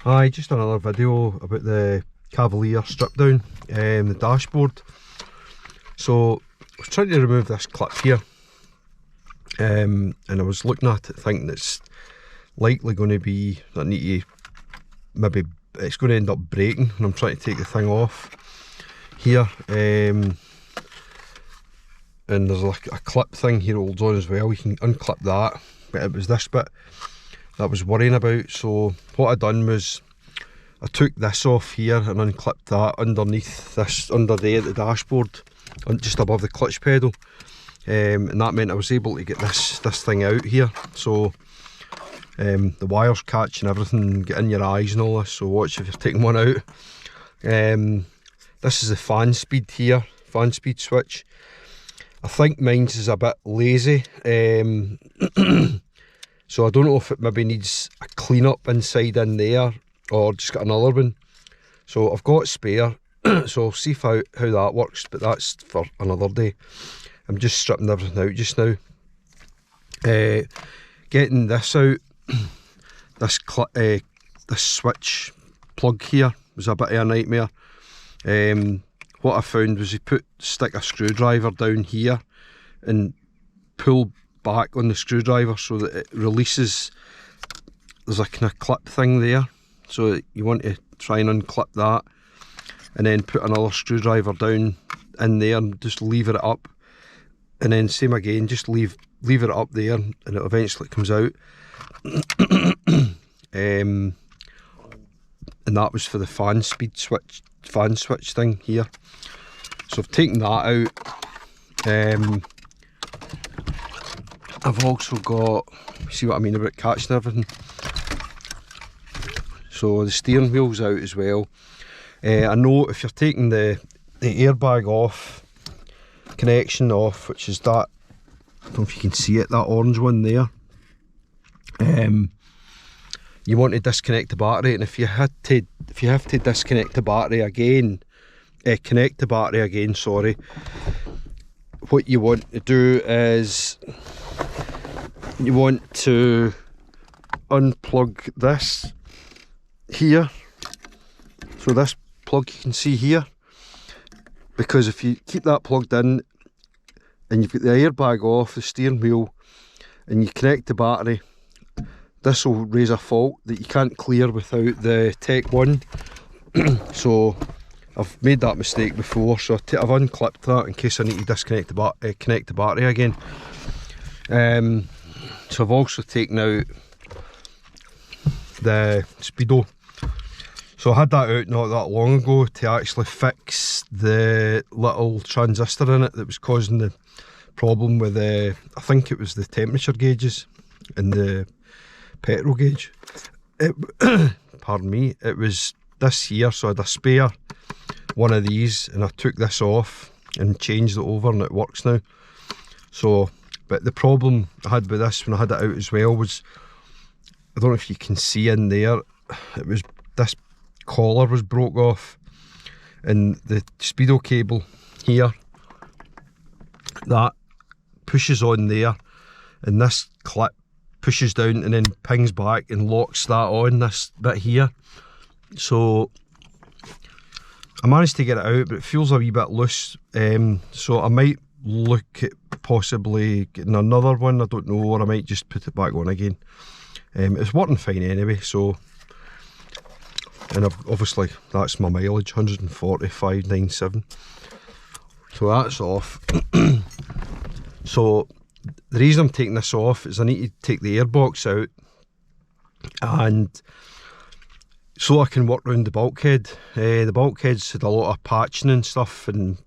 Hi, just another video about the Cavalier strip down, the dashboard. So I was trying to remove this clip here, and I was looking at it thinking it's likely going to be, I need to, maybe it's going to end up breaking, and I'm trying to take the thing off here, and there's like a clip thing here that holds on as well. You can unclip that, but it was this bit that I was worrying about. So what I done was I took this off here and unclipped that underneath this, under there at the dashboard, just above the clutch pedal, and that meant I was able to get this thing out here. So the wires catch and everything, get in your eyes and all this, so watch if you're taking one out. This is the fan speed here, fan speed switch. I think mine's is a bit lazy, so I don't know if it maybe needs a clean up inside in there, or just got another one. So I've got spare, so I'll see how that works, but that's for another day. I'm just stripping everything out just now. Getting this out, this switch plug here was a bit of a nightmare. What I found was you stick a screwdriver down here and pull back on the screwdriver so that it releases. There's a kind of clip thing there, so you want to try and unclip that and then put another screwdriver down in there and just lever it up, and then same again, just lever it up there and it eventually comes out. And that was for the fan switch thing here. So I've taken that out. I've also got, see what I mean about catching everything. So the steering wheel's out as well. I know if you're taking the airbag off, connection off, which is that, I don't know if you can see it, that orange one there. You want to disconnect the battery, and if you have to disconnect the battery again, connect the battery again, sorry, what you want to do is you want to unplug this here, so this plug you can see here, because if you keep that plugged in and you've got the airbag off the steering wheel and you connect the battery, this will raise a fault that you can't clear without the Tech 1. So I've made that mistake before, so I've unclipped that in case I need to disconnect connect the battery again. So I've also taken out the Speedo. So I had that out not that long ago to actually fix the little transistor in it that was causing the problem with I think it was the temperature gauges and the petrol gauge. Pardon me, it was this here, so I had a spare one of these and I took this off and changed it over and it works now. So, but the problem I had with this when I had it out as well was, I don't know if you can see in there, it was this collar was broke off, and the Speedo cable here, that pushes on there, and this clip pushes down and then pings back and locks that on, this bit here. So I managed to get it out, but it feels a wee bit loose, so I might look at possibly getting another one, I don't know, or I might just put it back on again. It's working fine anyway, so, and obviously that's my mileage, 145.97, so that's off. So the reason I'm taking this off is I need to take the airbox out, and so I can work around the bulkhead. The bulkhead's had a lot of patching and stuff, and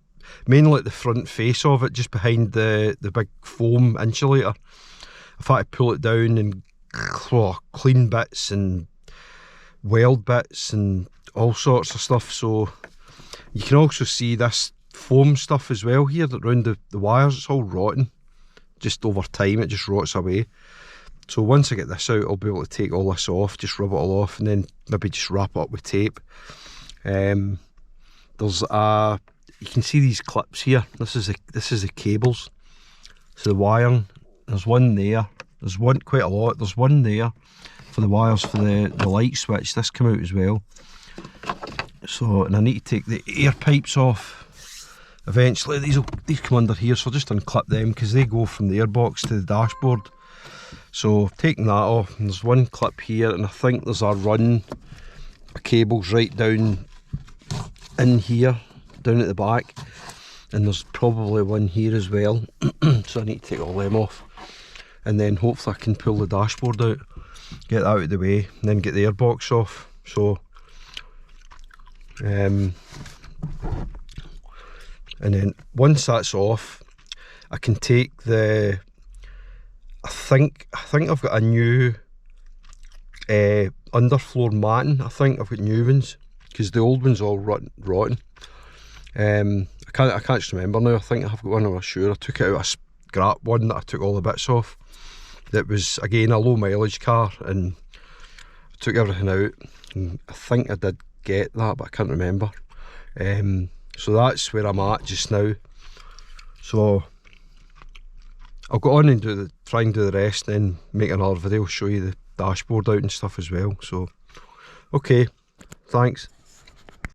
mainly at the front face of it, just behind the big foam insulator. I've had to pull it down and clean bits and weld bits and all sorts of stuff. So you can also see this foam stuff as well here that around the wires, it's all rotten. Just over time it just rots away. So once I get this out, I'll be able to take all this off, just rub it all off, and then maybe just wrap it up with tape. There's a, you can see these clips here. This is the cables. So the wiring, there's one there. There's one, quite a lot. There's one there, for the wires for the light switch. This came out as well. So, and I need to take the air pipes off eventually. These come under here, so I'll just unclip them because they go from the airbox to the dashboard. So taking that off, and there's one clip here, and I think there's a cable's right down in here, down at the back, and there's probably one here as well. So I need to take all them off, and then hopefully I can pull the dashboard out, get that out of the way, and then get the airbox off. So and then once that's off, I can take the, I think I've got a new underfloor matting. I think I've got new ones because the old ones all rotten. I can't just remember now. I think I've got one, I'm sure. I took it out, a scrap one that I took all the bits off. That was again a low mileage car, and I took everything out. And I think I did get that, but I can't remember. So that's where I'm at just now. So I'll go on and try and do the rest, and then make another video, show you the dashboard out and stuff as well. So okay, thanks.